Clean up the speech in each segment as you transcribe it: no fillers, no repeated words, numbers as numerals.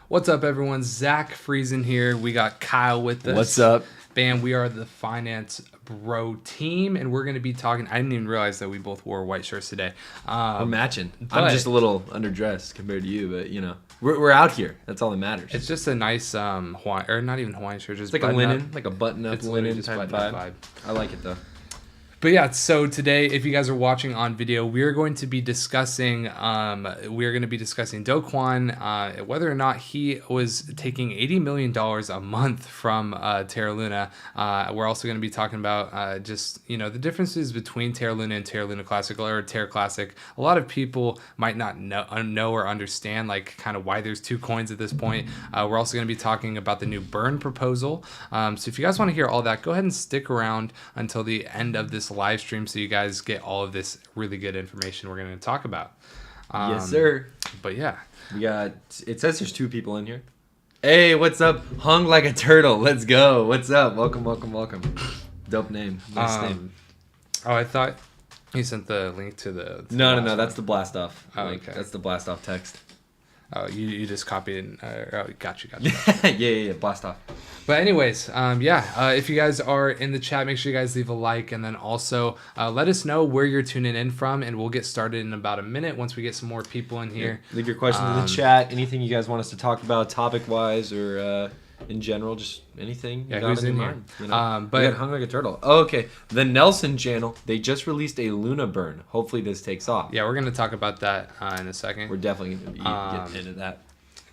What's up, everyone? Zach Friesen here. We got Kyle with us. What's up? Bam, we are the Finance Bro team, and we're going to be talking. I didn't even realize that we both wore white shirts today. We're matching. I'm just a little underdressed compared to you, but you know, we're out here. That's all that matters. It's just a nice Hawaiian, or not even Hawaiian shirt. Just it's like a linen, like a button-up linen type vibe. I like it though. But yeah, so today, if you guys are watching on video, we're going to be discussing Do Kwon, whether or not he was taking $80 million a month from Terra Luna. We're also going to be talking about just, the differences between Terra Luna and Terra Luna Classic or Terra Classic. A lot of people might not know or understand like kind of why there's two coins at this point. We're also going to be talking about the new burn proposal. So if you guys want to hear all that, go ahead and stick around until the end of this live stream so you guys get all of this really good information we're going to talk about. Yes, sir. But yeah, it says there's two people in here. Hey, what's up? Hung like a turtle. Let's go. What's up? Welcome. Dope name. Nice name. Oh, I thought you sent the link to the. No. That's the blast off. Oh, okay. That's the blast off text. Oh, you just copied it. Got you. Yeah. Blast off. But anyways, if you guys are in the chat, make sure you guys leave a like, and then also let us know where you're tuning in from, and we'll get started in about a minute once we get some more people in here. Leave your questions in the chat. Anything you guys want us to talk about, topic-wise or in general, just anything. Yeah, who's in here? But we got Hung like a turtle. Oh, okay. The Nelson channel. They just released a Luna burn. Hopefully this takes off. Yeah, we're gonna talk about that in a second. We're definitely gonna be getting into that.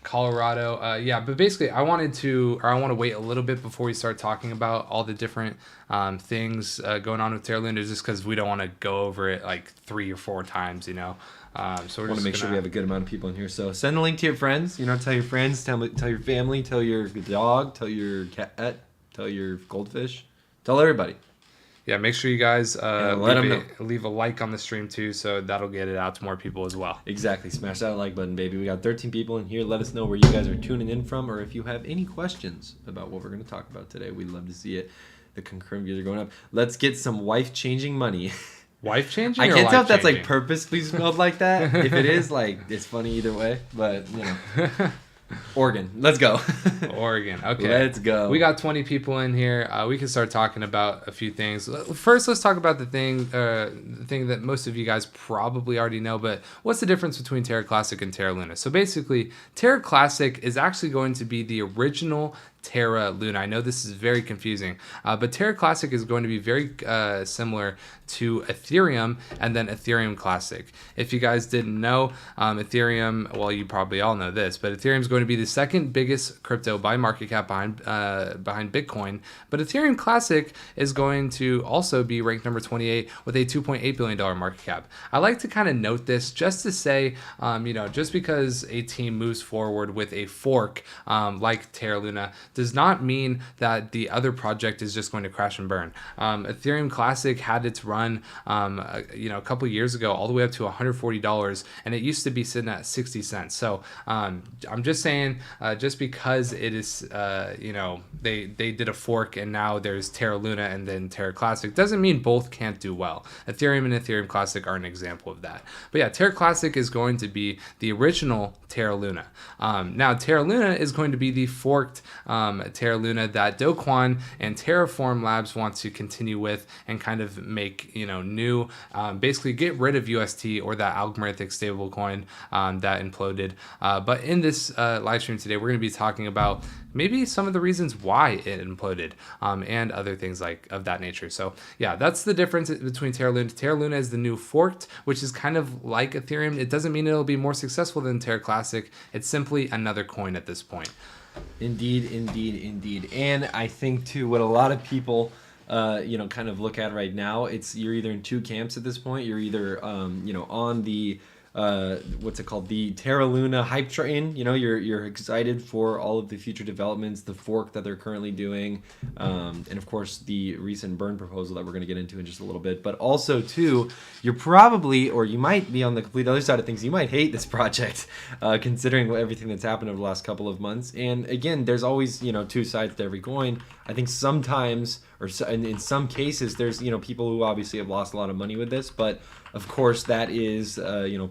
Colorado, but basically I want to wait a little bit before we start talking about all the different things going on with Terra Luna, just because we don't want to go over it like 3 or 4 times, So we want to make sure we have a good amount of people in here. So send the link to your friends. Tell your friends, tell your family, tell your dog, tell your cat, tell your goldfish, tell everybody. Yeah, make sure you guys leave a like on the stream too, so that'll get it out to more people as well. Exactly. Smash that like button, baby. We got 13 people in here. Let us know where you guys are tuning in from, or if you have any questions about what we're going to talk about today. We'd love to see it. The concurrent views are going up. Let's get some wife-changing money. Wife-changing? I can't tell if that's like purposely spelled like that. If it is, it's funny either way. But, Oregon. Let's go. Oregon. Okay. Let's go. We got 20 people in here. We can start talking about a few things. First, let's talk about the thing that most of you guys probably already know, but what's the difference between Terra Classic and Terra Luna? So basically, Terra Classic is actually going to be the original Terra Luna. I know this is very confusing, but Terra Classic is going to be very similar to Ethereum and then Ethereum Classic. If you guys didn't know, Ethereum, well, you probably all know this, but Ethereum is going to be the second biggest crypto by market cap behind Bitcoin. But Ethereum Classic is going to also be ranked number 28 with a $2.8 billion market cap. I like to kind of note this just to say, just because a team moves forward with a fork like Terra Luna does not mean that the other project is just going to crash and burn. Ethereum Classic had its run, a couple years ago, all the way up to $140, and it used to be sitting at 60 cents. So I'm just saying, just because it is, they did a fork and now there's Terra Luna and then Terra Classic, doesn't mean both can't do well. Ethereum and Ethereum Classic are an example of that. But yeah, Terra Classic is going to be the original Terra Luna. Now, Terra Luna is going to be the forked Terra Luna that Do Kwon and Terraform Labs want to continue with and kind of make new, basically get rid of UST or that algorithmic stablecoin that imploded. But in this live stream today, we're going to be talking about maybe some of the reasons why it imploded and other things of that nature. So yeah, that's the difference between Terra Luna. Terra Luna is the new forked, which is kind of like Ethereum. It doesn't mean it'll be more successful than Terra Classic. It's simply another coin at this point. Indeed. And I think too, what a lot of people kind of look at right now, you're either in two camps at this point. You're either on the what's it called, the Terra Luna hype train. You're excited for all of the future developments, the fork that they're currently doing, and of course the recent burn proposal that we're going to get into in just a little bit. But also too, you're probably, or you might be on the complete other side of things. You might hate this project, considering everything that's happened over the last couple of months. And again, there's always two sides to every coin. I think sometimes, or in some cases, there's people who obviously have lost a lot of money with this, but of course that is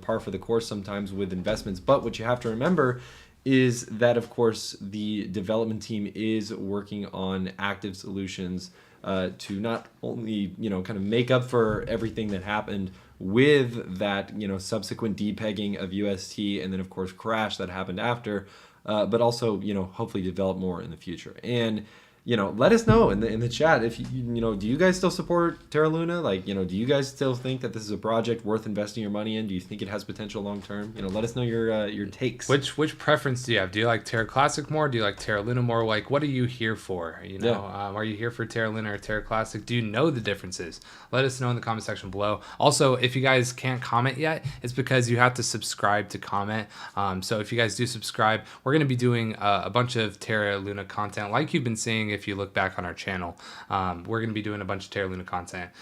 par for the course sometimes with investments. But what you have to remember is that, of course, the development team is working on active solutions to not only, kind of make up for everything that happened with that, subsequent depegging of UST and then, of course, crash that happened after, but also, hopefully develop more in the future. And let us know in the chat if do you guys still support Terra Luna? Like, do you guys still think that this is a project worth investing your money in? Do you think it has potential long term? Let us know your takes. Which preference do you have? Do you like Terra Classic more? Do you like Terra Luna more? Like, what are you here for? Are you here for Terra Luna or Terra Classic? Do you know the differences? Let us know in the comment section below. Also, if you guys can't comment yet, it's because you have to subscribe to comment. So if you guys do subscribe, we're going to be doing a bunch of Terra Luna content, like you've been seeing. If you look back on our channel, we're going to be doing a bunch of Terra Luna content,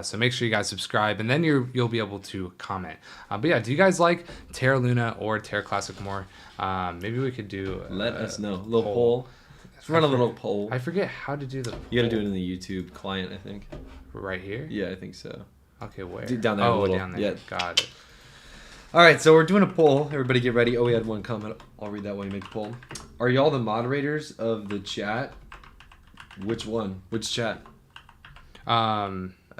so make sure you guys subscribe, and then you'll be able to comment. But yeah, do you guys like Terra Luna or Terra Classic more? Maybe we could do let us know. A little poll. Let's run a little poll. I forget how to do the poll. You got to do it in the YouTube client, I think. Right here? Yeah, I think so. Okay, where? Down there. Oh, down there. Yeah, got it. All right, so we're doing a poll. Everybody get ready. Oh, we had one comment. I'll read that while you make the poll. Are y'all the moderators of the chat? Which one? Which chat? Are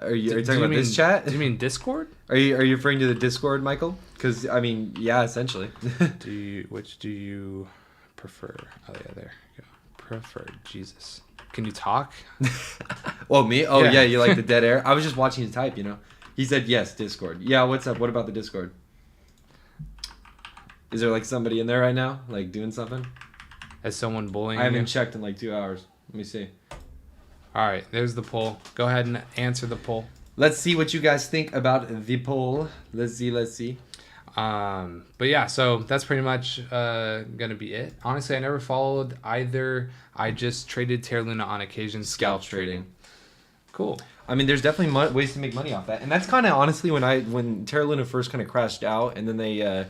you talking about this chat? Do you mean Discord? Are you referring to the Discord, Michael? Because yeah, essentially. Which do you prefer? Oh yeah, there you go. Prefer. Jesus. Can you talk? Well, me? Oh yeah, you like the dead air? I was just watching you type. He said yes, Discord. Yeah, what's up? What about the Discord? Is there like somebody in there right now, like doing something? Is someone bullying I haven't you? checked in like 2 hours. Let me see. All right, there's the poll. Go ahead and answer the poll. Let's see what you guys think about the poll. Let's see. But yeah, so that's pretty much gonna be it. Honestly, I never followed either. I just traded Terra Luna on occasion, scalp trading. Cool. I mean, there's definitely ways to make money off that, and that's kind of honestly when Terra Luna first kind of crashed out, and then they,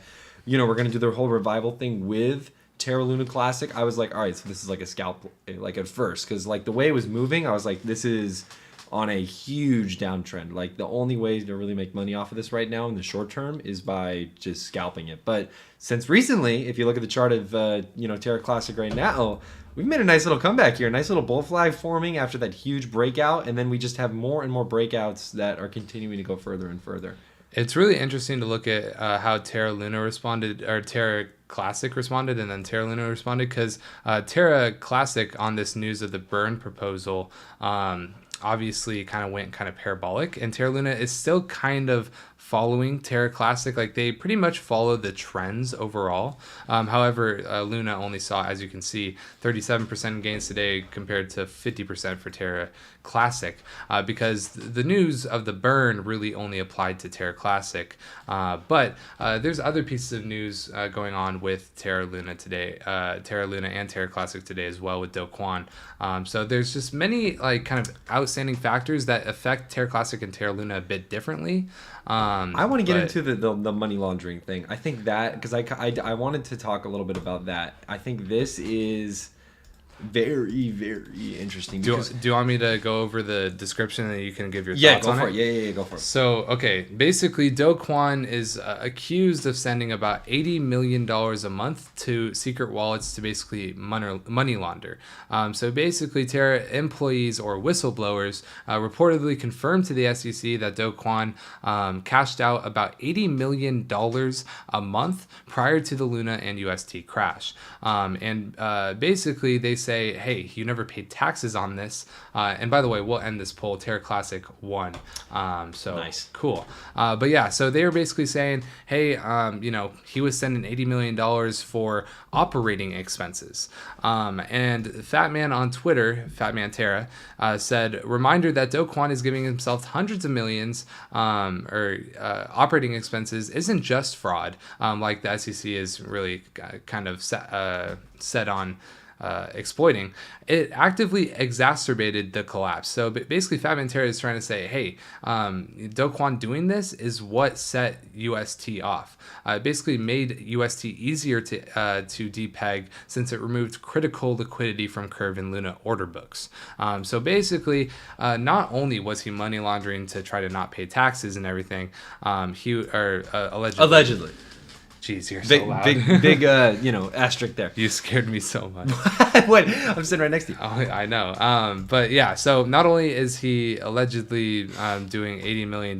were gonna do their whole revival thing with Terra Luna Classic. I was like, all right, so this is like a scalp, like at first, because like the way it was moving, I was like, this is on a huge downtrend. Like the only way to really make money off of this right now in the short term is by just scalping it. But since recently, if you look at the chart of Terra Classic right now, we've made a nice little comeback here, a nice little bull flag forming after that huge breakout, and then we just have more and more breakouts that are continuing to go further and further. It's really interesting to look at how Terra Luna responded, or Terra Classic responded, and then Terra Luna responded, because Terra Classic on this news of the burn proposal obviously kind of went kind of parabolic, and Terra Luna is still kind of following Terra Classic. Like they pretty much follow the trends overall. However, Luna only saw, as you can see, 37% gains today compared to 50% for Terra Classic, because the news of the burn really only applied to Terra Classic. But there's other pieces of news going on with Terra Luna today, Terra Luna and Terra Classic today as well with Kwon. So there's just many like kind of outstanding factors that affect Terra Classic and Terra Luna a bit differently. I want to get into the money laundering thing. I think that, because I wanted to talk a little bit about that. I think this is very, very interesting. Do you want me to go over the description and you can give your thoughts on it? Yeah, go for it. So, okay, basically, Kwon is accused of sending about $80 million a month to secret wallets to basically money launder. So basically, Terra employees or whistleblowers reportedly confirmed to the SEC that Kwon cashed out about $80 million a month prior to the Luna and UST crash. And basically, they say, hey, you never paid taxes on this. And by the way, we'll end this poll. Terra Classic won. So nice. Cool. But yeah, so they were basically saying, hey, he was sending $80 million for operating expenses. And Fat Man on Twitter, Fat Man Terra, said, reminder that Kwon is giving himself hundreds of millions, operating expenses isn't just fraud, like the SEC is really kind of set on exploiting. It actively exacerbated the collapse. So basically, Fat Man Terra is trying to say, hey, Kwon doing this is what set UST off. It basically made UST easier to depeg, since it removed critical liquidity from Curve and Luna order books. So basically, not only was he money laundering to try to not pay taxes and everything, allegedly. Jeez, you're so loud. Big, asterisk there. You scared me so much. What? I'm sitting right next to you. Oh, I know. But yeah, so not only is he allegedly doing $80 million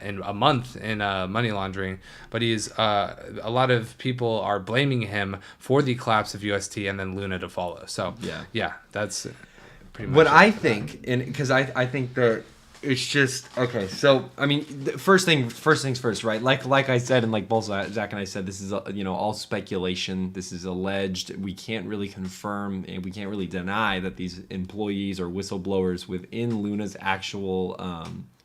in a month in money laundering, but he's a lot of people are blaming him for the collapse of UST and then Luna to follow. So yeah, that's pretty much what I think, and because I think that it's just okay. So I mean, first things first, right? Like I said, and like both Zach and I said, this is all speculation. This is alleged. We can't really confirm and we can't really deny that these employees or whistleblowers within Luna's actual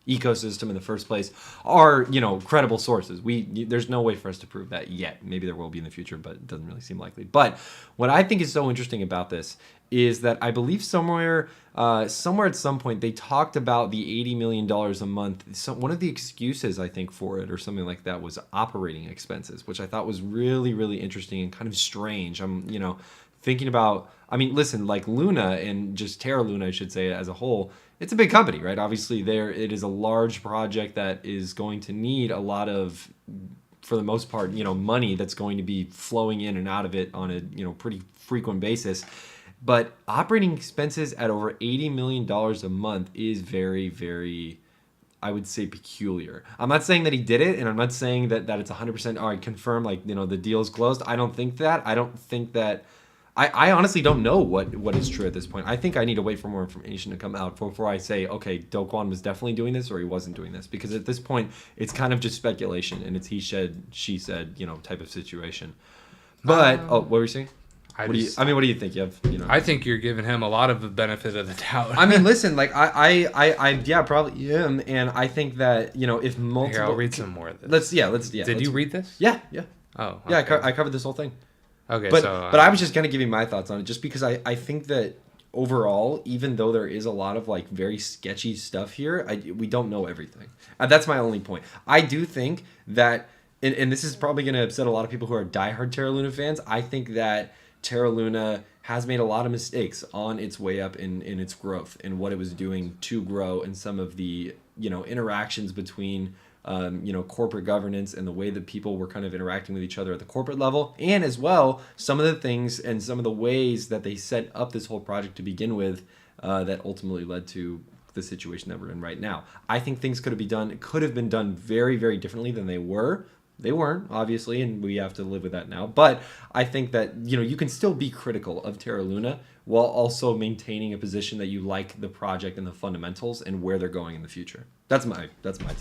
ecosystem in the first place are credible sources. There's no way for us to prove that yet. Maybe there will be in the future, but it doesn't really seem likely. But what I think is so interesting about this is that I believe somewhere at some point they talked about the $80 million a month. So one of the excuses I think for it or something like that was operating expenses, which I thought was really, really interesting and kind of strange. I'm thinking about, I mean, listen, like Luna and just Terra Luna, I should say, as a whole, it's a big company, right? Obviously it is a large project that is going to need a lot of, for the most part, money that's going to be flowing in and out of it on a pretty frequent basis. But operating expenses at over $80 million a month is very, very, I would say, peculiar. I'm not saying that he did it, and I'm not saying that it's 100% all right, confirmed, like, the deal's closed. I don't think that. I don't think that. I honestly don't know what is true at this point. I think I need to wait for more information to come out before I say, okay, Do Kwon was definitely doing this or he wasn't doing this. Because at this point, it's kind of just speculation, and it's he said, she said, type of situation. But, what were you saying? What do you think? You have, I think you're giving him a lot of the benefit of the doubt. I mean, listen, like I probably am, and I think that if multiple. Here, I'll read some more of this. Let's. Did you read this? Yeah. Oh. Okay. Yeah, I covered this whole thing. Okay, but I was just gonna give you my thoughts on it, just because I think that overall, even though there is a lot of like very sketchy stuff here, we don't know everything. That's my only point. I do think that, and this is probably gonna upset a lot of people who are diehard Terra Luna fans. I think that Terra Luna has made a lot of mistakes on its way up in its growth and what it was doing to grow, and some of the interactions between corporate governance and the way that people were kind of interacting with each other at the corporate level, and as well some of the things and some of the ways that they set up this whole project to begin with that ultimately led to the situation that we're in right now. I think things could have been done very, very differently than they were. They weren't, obviously, and we have to live with that now. But I think that you can still be critical of Terra Luna while also maintaining a position that you like the project and the fundamentals and where they're going in the future. That's my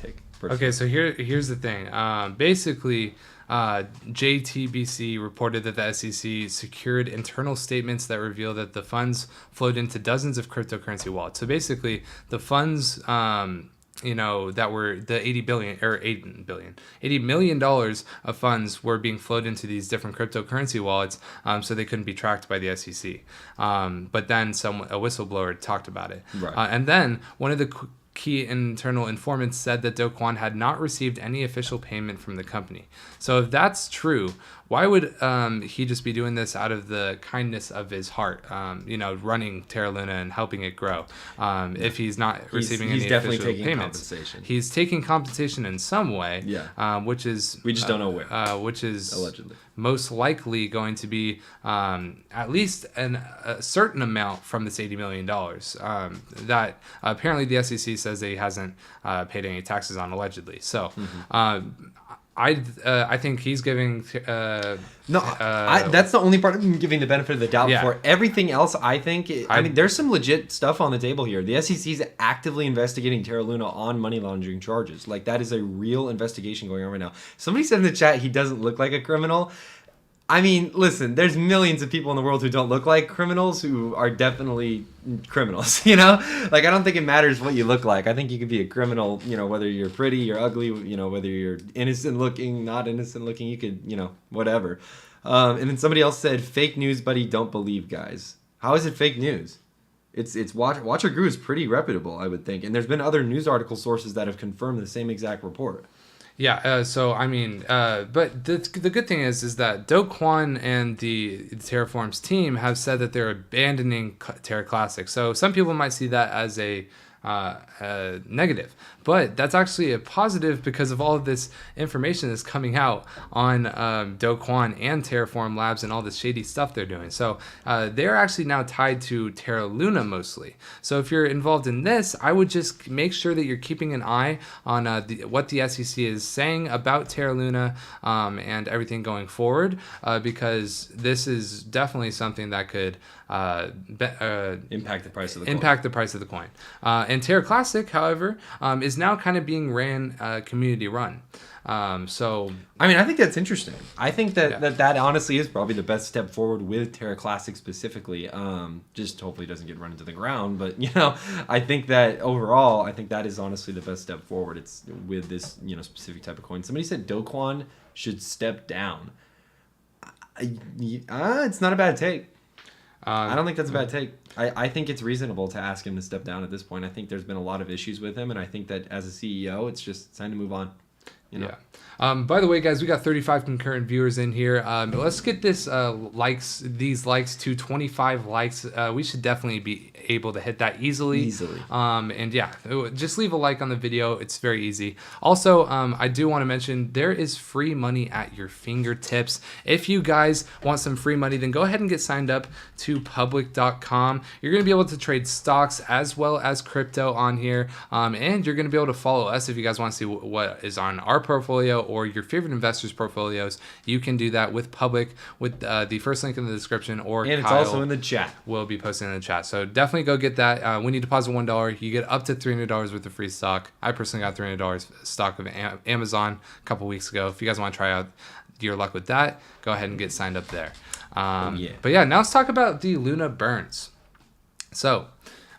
take. Personally. Okay, so here's the thing. Basically, JTBC reported that the SEC secured internal statements that reveal that the funds flowed into dozens of cryptocurrency wallets. So basically, the funds that were the $80 million of funds were being flowed into these different cryptocurrency wallets, so they couldn't be tracked by the SEC. But then a whistleblower talked about it. Right. And then one of the key internal informants said that Do Kwon had not received any official payment from the company. So if that's true, why would he just be doing this out of the kindness of his heart, running Terra Luna and helping it grow, if he's not receiving any official payments? Compensation. He's taking compensation in some way, which is... We just don't know where. Which is... Allegedly. Most likely going to be at least a certain amount from this $80 million that apparently the SEC says that he hasn't paid any taxes on, allegedly. So I think he's giving... that's the only part I'm giving the benefit of the doubt for. Everything else, I think... I mean, there's some legit stuff on the table here. The SEC is actively investigating Terra Luna on money laundering charges. Like, that is a real investigation going on right now. Somebody said in the chat he doesn't look like a criminal. I mean, listen, there's millions of people in the world who don't look like criminals who are definitely criminals, Like, I don't think it matters what you look like. I think you could be a criminal, whether you're pretty, you're ugly, whether you're innocent looking, not innocent looking, you could, whatever. And then somebody else said, fake news, buddy, don't believe, guys. How is it fake news? It's Watcher Guru is pretty reputable, I would think. And there's been other news article sources that have confirmed the same exact report. Yeah, so I mean, but the good thing is that Do Kwon and the Terraform's team have said that they're abandoning Terra Classic. So some people might see that as a negative. But that's actually a positive because of all of this information that's coming out on Do Kwon and Terraform Labs and all this shady stuff they're doing. So they're actually now tied to Terra Luna mostly. So if you're involved in this, I would just make sure that you're keeping an eye on what the SEC is saying about Terra Luna and everything going forward, because this is definitely something that could impact the price of the coin. And Terra Classic, however, is now kind of being ran community run. So I mean, I think that's interesting. I think that honestly is probably the best step forward with Terra Classic specifically. Just hopefully it doesn't get run into the ground. But I think that overall, I think that is honestly the best step forward. It's with this specific type of coin. Somebody said Do Kwon should step down. It's not a bad take. I don't think that's a bad take. I think it's reasonable to ask him to step down at this point. I think there's been a lot of issues with him, and I think that as a CEO, it's just time to move on. Yeah. By the way, guys, we got 35 concurrent viewers in here. Let's get these likes to 25 likes. We should definitely be able to hit that easily. And yeah, just leave a like on the video. It's very easy. Also, I do want to mention there is free money at your fingertips. If you guys want some free money, then go ahead and get signed up to public.com. You're going to be able to trade stocks as well as crypto on here. And you're going to be able to follow us if you guys want to see what is on our portfolio or your favorite investors' portfolios. You can do that with Public with the first link in the description, or and Kyle it's also in the chat. Will be posted in the chat. So definitely go get that. When you deposit $1, you get up to $300 worth of free stock. I personally got $300 stock of Amazon a couple weeks ago. If you guys want to try out your luck with that, go ahead and get signed up there. But yeah, now let's talk about the Luna burns. So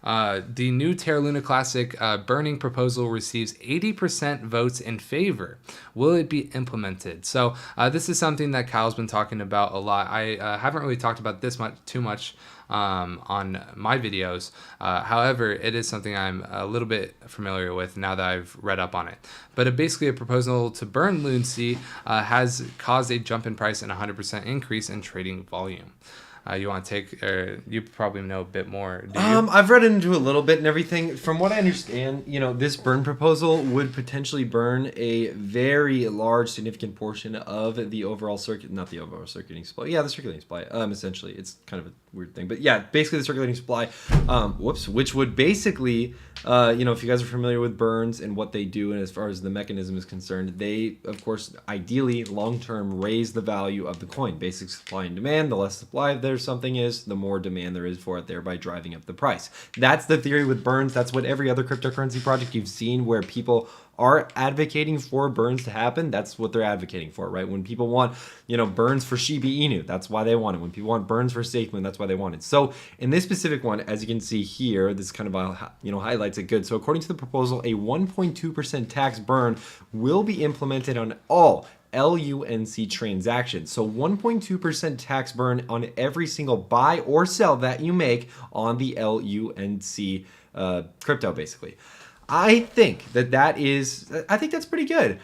the new Terra Luna Classic burning proposal receives 80% votes in favor. Will it be implemented? So this is something that Kyle's been talking about a lot. I haven't really talked about this too much on my videos. However, it is something I'm a little bit familiar with now that I've read up on it. But basically a proposal to burn LoonC has caused a jump in price and 100% increase in trading volume. You want to take, or you probably know a bit more, do you? I've read into a little bit and everything. From what I understand, this burn proposal would potentially burn a very large, significant portion of the overall circuit, not the overall circulating supply. Yeah, the circulating supply. Essentially, it's kind of a weird thing, but yeah, basically the circulating supply. Which would basically, if you guys are familiar with burns and what they do, and as far as the mechanism is concerned, they, of course, ideally, long-term, raise the value of the coin. Basic supply and demand. The less supply there something is, the more demand there is for it, thereby driving up the price. That's the theory with burns. That's what every other cryptocurrency project you've seen where people are advocating for burns to happen. That's what they're advocating for, right? When people want, burns for Shiba Inu, that's why they want it. When people want burns for SafeMoon, that's why they want it. So in this specific one, as you can see here, this kind of highlights it good. So according to the proposal, a 1.2% tax burn will be implemented on all LUNC transactions. So 1.2% tax burn on every single buy or sell that you make on the LUNC crypto, basically. I think that's pretty good,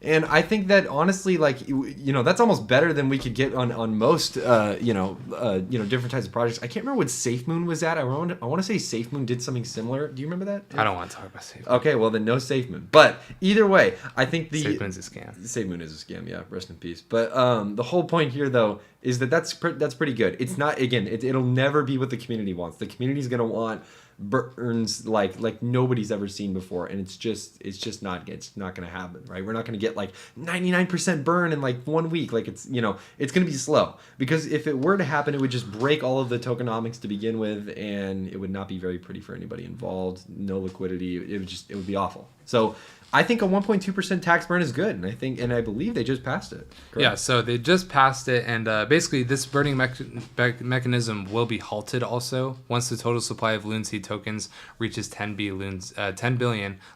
and I think that honestly, that's almost better than we could get on most, different types of projects. I can't remember what SafeMoon was at. I want to say SafeMoon did something similar. Do you remember that? I don't want to talk about SafeMoon. Okay, well then no SafeMoon. But either way, I think SafeMoon's a scam. SafeMoon is a scam. Yeah, rest in peace. But the whole point here though is that's pretty good. It's not, again, it'll never be what the community wants. The community's gonna want burns like nobody's ever seen before, and it's just not gonna happen, right? We're not gonna get like 99% burn in like 1 week. Like it's gonna be slow, because if it were to happen, it would just break all of the tokenomics to begin with, and it would not be very pretty for anybody involved. No liquidity. It would be awful. So I think a 1.2% tax burn is good, and I believe they just passed it. Correct? Yeah, so they just passed it, and basically this burning mechanism will be halted also once the total supply of LoonC tokens reaches 10 billion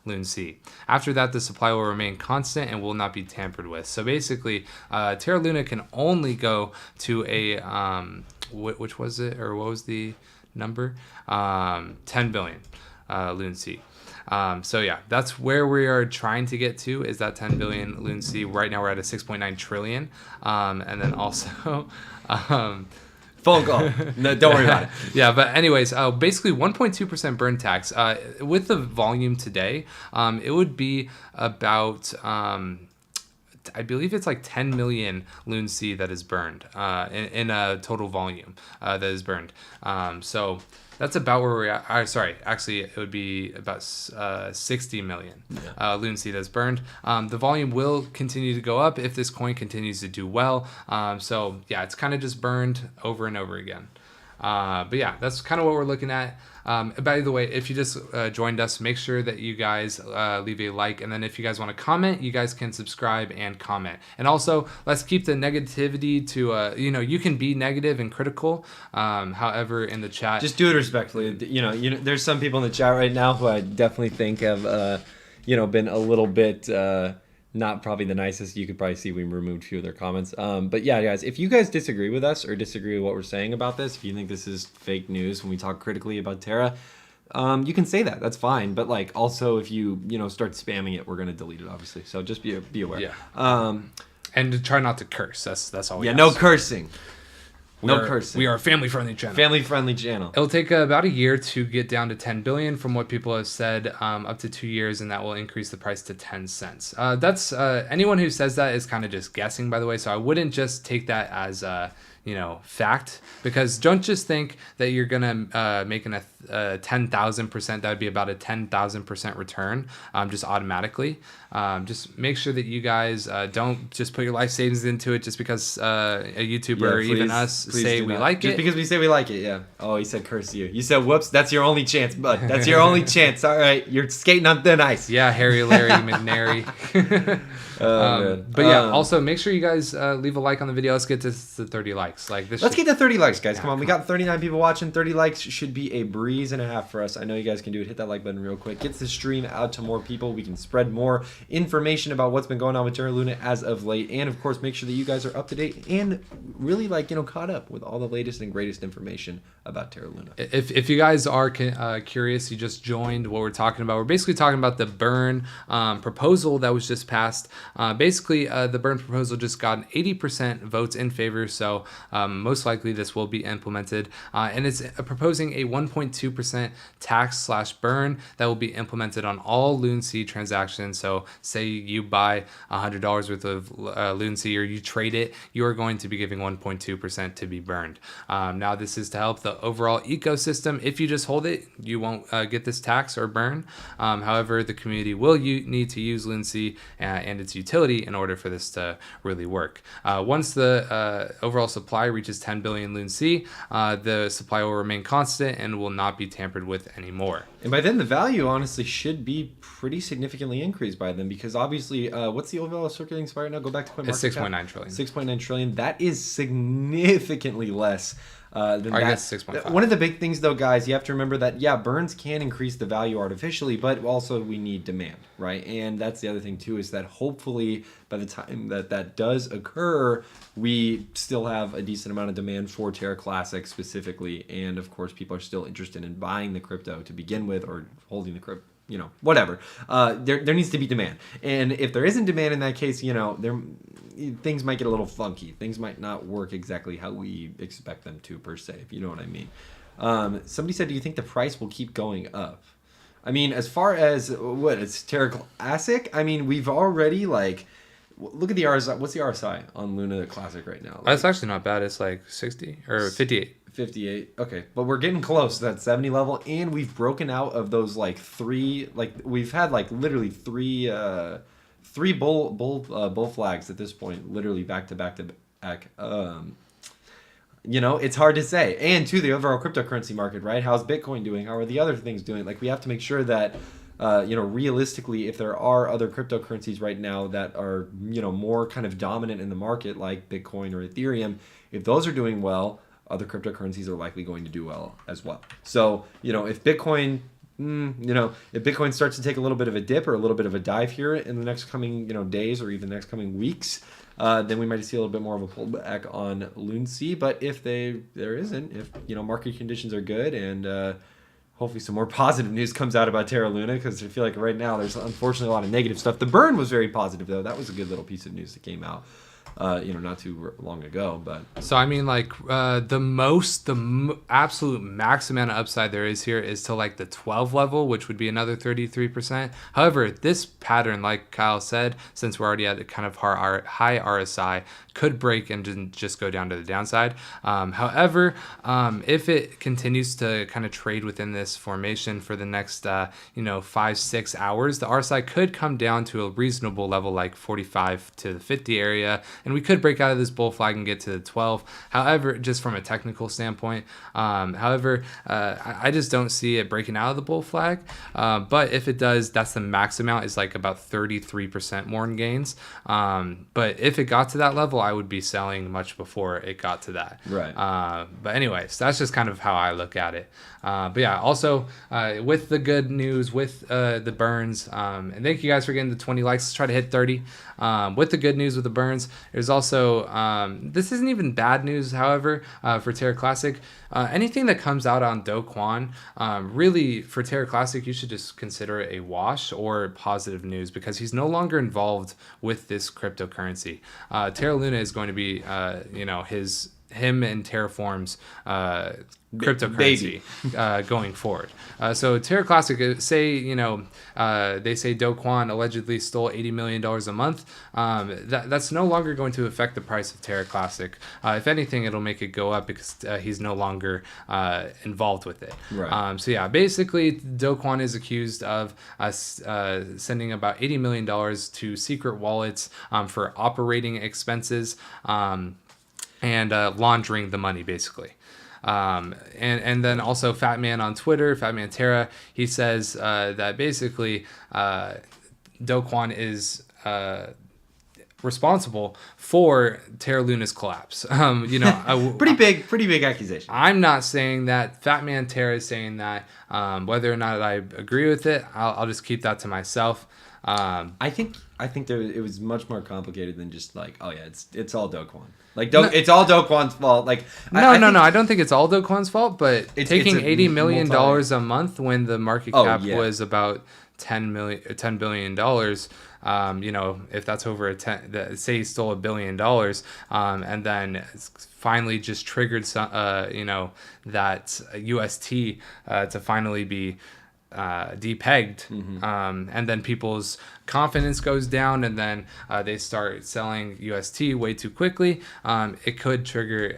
LoonC. After that, the supply will remain constant and will not be tampered with. So basically, Terra Luna can only go to a which was it, or what was the number? 10 billion LoonC. So yeah, that's where we are trying to get to, is that 10 billion LoonC. Right now we're at a 6.9 trillion. And then also Phone call. No, don't worry about it. Yeah, but anyways, basically 1.2% burn tax. With the volume today, it would be about I believe it's like 10 million Loon C that is burned in a total volume that is burned. So that's about where we're at. Sorry, actually, it would be about 60 million Loon C that's burned. The volume will continue to go up if this coin continues to do well. So yeah, it's kind of just burned over and over again. But yeah, that's kind of what we're looking at. By the way, if you just joined us, make sure that you guys leave a like. And then if you guys want to comment, you guys can subscribe and comment. And also, let's keep the negativity to, you can be negative and critical. However, in the chat. Just do it respectfully. There's some people in the chat right now who I definitely think have, been a little bit... not probably the nicest. You could probably see we removed a few of their comments. But yeah, guys, if you guys disagree with us or disagree with what we're saying about this, if you think this is fake news when we talk critically about Terra, you can say that. That's fine. But like, also, if you start spamming it, we're gonna delete it, obviously. So just be aware. Yeah. And to try not to curse. That's all. No cursing. Cursing. We are a family-friendly channel. Family-friendly channel. It'll take about a year to get down to 10 billion from what people have said, up to 2 years, and that will increase the price to 10 cents. That's anyone who says that is kind of just guessing, by the way. So I wouldn't just take that as fact, because don't just think that you're gonna make a 10,000%. That would be about a 10,000% return, just automatically. Just make sure that you guys don't just put your life savings into it just because a YouTuber or even us say we like it. Just because we say we like it, yeah. Oh, he said curse you. You said whoops. That's your only chance, bud. That's your only chance. All right, you're skating on thin ice. Yeah, Harry, Larry, McNary. But yeah, also make sure you guys leave a like on the video. Let's get to 30 likes. Let's get to 30 likes, guys. Come on, we got 39 people watching. 30 likes should be a breeze and a half for us. I know you guys can do it. Hit that like button real quick. Gets the stream out to more people. We can spread more information about what's been going on with Terra Luna as of late, and of course, make sure that you guys are up to date and really caught up with all the latest and greatest information about Terra Luna. If you guys are curious, you just joined what we're talking about. We're basically talking about the burn proposal that was just passed. Basically, the burn proposal just got 80% votes in favor, so most likely this will be implemented. And it's proposing a 1.2% tax/burn that will be implemented on all Loon C transactions. So say you buy $100 worth of Loon C or you trade it, you are going to be giving 1.2% to be burned. Now, this is to help the overall ecosystem. If you just hold it, you won't get this tax or burn. However, the community will need to use Loon C and its utility in order for this to really work. Once the overall supply reaches 10 billion Loon C, the supply will remain constant and will not be tampered with anymore. And by then, the value honestly should be pretty significantly increased by then, because obviously, what's the overall circulating supply right now? Go back to coin market cap. 6.9 trillion. 6.9 trillion. That is significantly less. I guess 6.5. One of the big things, though, guys, you have to remember that, yeah, burns can increase the value artificially, but also we need demand, right? And that's the other thing, too, is that hopefully by the time that does occur, we still have a decent amount of demand for Terra Classic specifically. And, of course, people are still interested in buying the crypto to begin with, or holding the crypto. Whatever. There needs to be demand. And if there isn't demand in that case, things might get a little funky. Things might not work exactly how we expect them to, per se, if you know what I mean. Somebody said, do you think the price will keep going up? I mean, as far as it's Terra Classic, I mean, we've already look at the RSI. What's the RSI on Luna Classic right now? That's actually not bad. It's like 60 or 58. 58. Okay, but we're getting close to that 70 level, and we've broken out of those we've had literally three bull flags at this point, literally back to back to back. It's hard to say. And to the overall cryptocurrency market, right? How's Bitcoin doing? How are the other things doing? We have to make sure that realistically, if there are other cryptocurrencies right now that are more kind of dominant in the market, like Bitcoin or Ethereum, if those are doing well, other cryptocurrencies are likely going to do well as well. So, if Bitcoin, if Bitcoin starts to take a little bit of a dip or a little bit of a dive here in the next coming, days or even next coming weeks, then we might see a little bit more of a pullback on Loon C. But if there isn't, if, market conditions are good and hopefully some more positive news comes out about Terra Luna, because I feel like right now there's unfortunately a lot of negative stuff. The burn was very positive, though. That was a good little piece of news that came out. not too long ago. But so I mean, like absolute max amount of upside there is here is to like the 12 level, which would be another 33%. However, this pattern, like Kyle said, since we're already at a kind of high RSI, could break and just go down to the downside. However, if it continues to kind of trade within this formation for the next 5-6 hours, the RSI could come down to a reasonable level like 45 to the 50 area, and we could break out of this bull flag and get to the 12. However, just from a technical standpoint, I just don't see it breaking out of the bull flag. But if it does, that's the max amount, is like about 33% more in gains. But if it got to that level, I would be selling much before it got to that. Right. But anyways, that's just kind of how I look at it. But yeah, also with the good news, with the burns, and thank you guys for getting the 20 likes. Let's try to hit 30. With the good news with the burns, there's also, this isn't even bad news, however, for Terra Classic. Anything that comes out on Kwon, really for Terra Classic, you should just consider it a wash or positive news, because he's no longer involved with this cryptocurrency. Terra Luna is going to be, him and Terraform's cryptocurrency going forward. So Terra Classic, say they say Do Kwon allegedly stole $80 million a month. That's no longer going to affect the price of Terra Classic. If anything, it'll make it go up because he's no longer involved with it. Right. So yeah, basically Do Kwon is accused of sending about $80 million to secret wallets for operating expenses and laundering the money, basically. And then also Fat Man on Twitter, Fat Man Terra, he says that basically Do Kwon is responsible for Terra Luna's collapse. pretty big accusation. I'm not saying that. Fat Man Terra is saying that. Whether or not I agree with it, I'll just keep that to myself. I think it was much more complicated than just like, oh yeah, it's all Do Kwon. It's all Do Kwon's fault. Like I don't think it's all Do Kwon's fault, but taking $80 million a month when the market cap was about $10 billion. If that's over say he stole $1 billion, and then finally just triggered that UST to finally be depegged, and then people's confidence goes down, and then they start selling UST way too quickly. It could trigger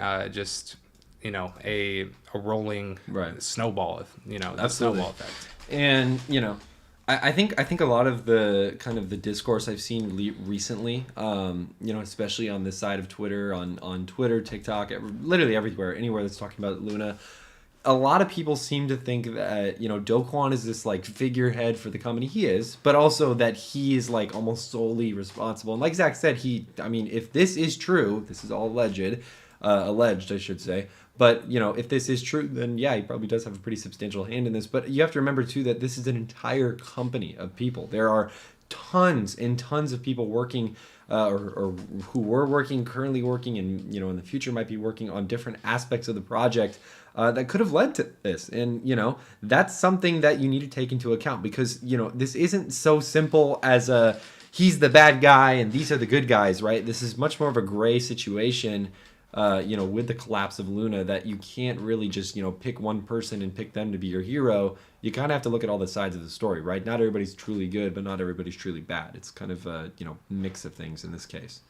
a rolling snowball, the snowball effect. And I think a lot of the kind of the discourse I've seen recently, especially on this side of Twitter, on Twitter, TikTok, literally everywhere, anywhere that's talking about Luna. A lot of people seem to think that, Do Kwon is this like figurehead for the company. He is, but also that he is like almost solely responsible. And like Zach said, if this is true, this is all alleged, I should say. But, if this is true, then yeah, he probably does have a pretty substantial hand in this. But you have to remember too that this is an entire company of people. There are tons and tons of people working or who were working, currently working, and in the future might be working on different aspects of the project that could have led to this. And that's something that you need to take into account, because this isn't so simple as he's the bad guy and these are the good guys, right? This is much more of a gray situation. With the collapse of Luna, that you can't really just, pick one person and pick them to be your hero. You kind of have to look at all the sides of the story, right? Not everybody's truly good, but not everybody's truly bad. It's kind of a, mix of things in this case.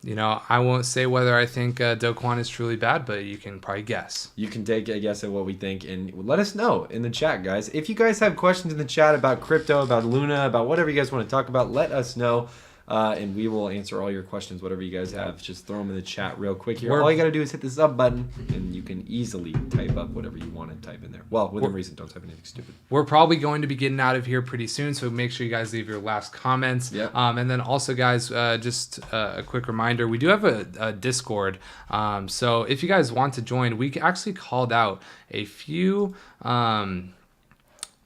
I won't say whether I think Do Kwon is truly bad, but you can probably guess. You can take a guess at what we think, and let us know in the chat, guys. If you guys have questions in the chat about crypto, about Luna, about whatever you guys want to talk about, let us know. And we will answer all your questions, whatever you guys have. Just throw them in the chat real quick here. All you got to do is hit the sub button, and you can easily type up whatever you want to type in there. Well, within reason, don't type anything stupid. We're probably going to be getting out of here pretty soon, so make sure you guys leave your last comments. Yep. And then also, guys, just a quick reminder, we do have a Discord. So if you guys want to join, we actually called out a few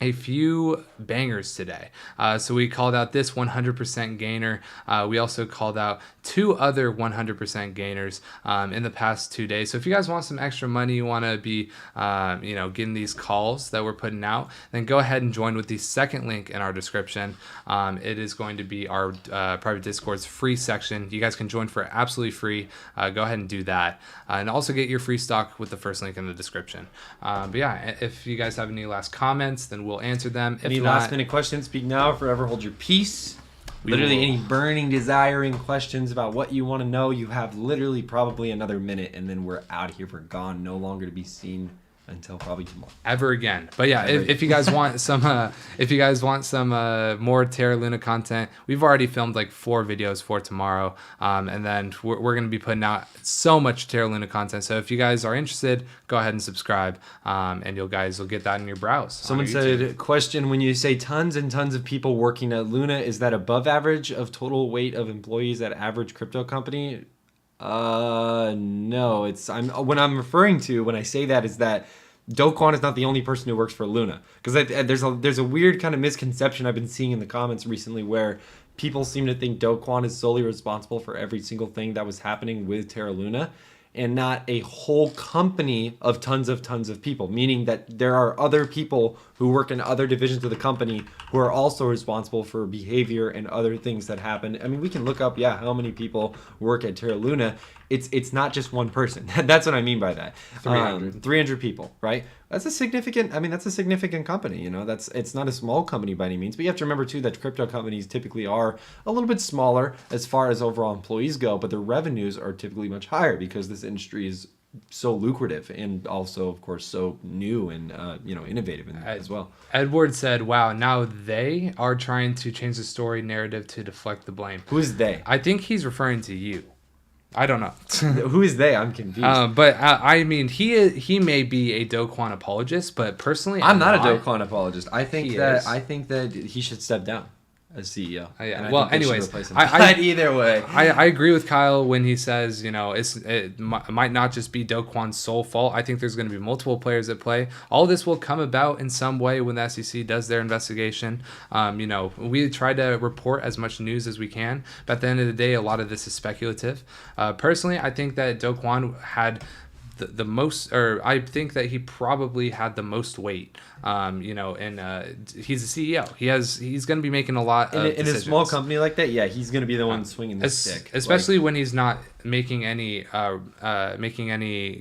a few bangers today. So we called out this 100% gainer. We also called out 2 other 100% gainers in the past 2 days. So if you guys want some extra money, you want to be, getting these calls that we're putting out, then go ahead and join with the second link in our description. It is going to be our private Discord's free section. You guys can join for absolutely free. Go ahead and do that. And also get your free stock with the first link in the description. But yeah, if you guys have any last comments, then we'll answer them. Any last minute questions, speak now, forever hold your peace. Literally any burning, desiring questions about what you want to know, you have literally probably another minute, and then we're out of here. We're gone, no longer to be seen until probably tomorrow. Ever again. But yeah, if you guys want some more Terra Luna content, we've already filmed like 4 videos for tomorrow. And then we're going to be putting out so much Terra Luna content. So if you guys are interested, go ahead and subscribe. And you guys will get that in your browse. Someone said, question, when you say tons and tons of people working at Luna, is that above average of total weight of employees at average crypto company? No, when I say that is that Do Kwon is not the only person who works for Luna, because there's a weird kind of misconception I've been seeing in the comments recently where people seem to think Do Kwon is solely responsible for every single thing that was happening with Terra Luna, and not a whole company of tons of people, meaning that there are other people who work in other divisions of the company who are also responsible for behavior and other things that happen. I mean, we can look up, how many people work at Terra Luna. It's not just one person. That's what I mean by that. 300 people, right? That's a significant company, it's not a small company by any means, but you have to remember too that crypto companies typically are a little bit smaller as far as overall employees go, but their revenues are typically much higher because this industry is so lucrative and also, of course, so new and innovative as well. Edward said, "Wow, now they are trying to change the story narrative to deflect the blame." Who is they? I think he's referring to you. I don't know. Who is they? I'm confused. But I mean, he may be a Do Kwon apologist, but personally, I'm not a Do Kwon apologist. I think that he should step down as CEO. Yeah. Well, anyways, either way, I agree with Kyle when he says, it might not just be Do Kwon's sole fault. I think there's going to be multiple players at play. All this will come about in some way when the SEC does their investigation. We try to report as much news as we can, but at the end of the day, a lot of this is speculative. Personally, I think that Do Kwon had the most, or I think that he probably had the most weight. And he's a CEO. He's going to be making a lot of in a small company like that. Yeah, he's going to be the one swinging the stick, especially when he's not making any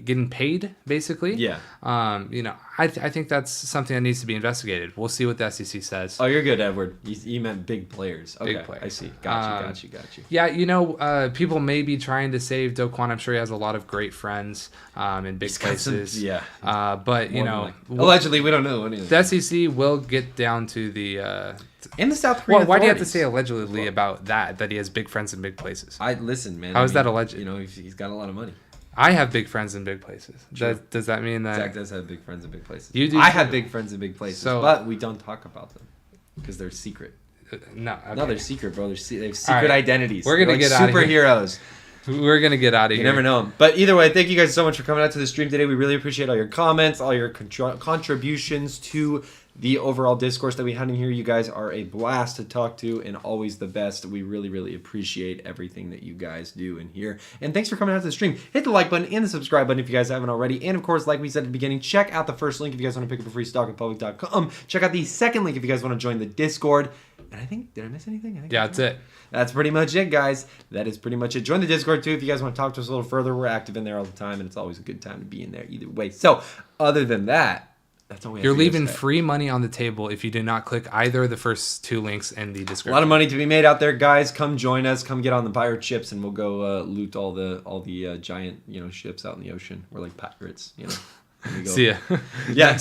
getting paid basically. Yeah. I think that's something that needs to be investigated. We'll see what the SEC says. Oh, you're good, Edward. You meant big players. Okay, big players. I see. Got you. Yeah, people may be trying to save Do Kwon. I'm sure he has a lot of great friends in big places. But allegedly, we don't know. The SEC will get down to the in the South Korean. Why do you have to say allegedly about that he has big friends in big places? Listen, man. How is that alleged? He's got a lot of money. I have big friends in big places. Does that mean that Zach does have big friends in big places? You do. I have big friends in big places, but we don't talk about them because they're secret. No, they're secret, bro. They have secret identities. We're gonna get out of here. Superheroes. We're going to get out of here. You never know them. But either way, thank you guys so much for coming out to the stream today. We really appreciate all your comments, all your contributions to the overall discourse that we had in here. You guys are a blast to talk to and always the best. We really, really appreciate everything that you guys do in here. And thanks for coming out to the stream. Hit the like button and the subscribe button if you guys haven't already. And of course, like we said at the beginning, check out the first link if you guys want to pick up a free stock at public.com. Check out the second link if you guys want to join the Discord. And I think, did I miss anything? That's it. That's pretty much it, guys. That is pretty much it. Join the Discord, too, if you guys want to talk to us a little further. We're active in there all the time, and it's always a good time to be in there either way. So, other than that, that's all we have. You're leaving free money on the table if you do not click either of the first 2 links in the description. A lot of money to be made out there, guys. Come join us. Come get on the pirate ships, and we'll go loot all the giant ships out in the ocean. We're like pirates, See ya. Yeah.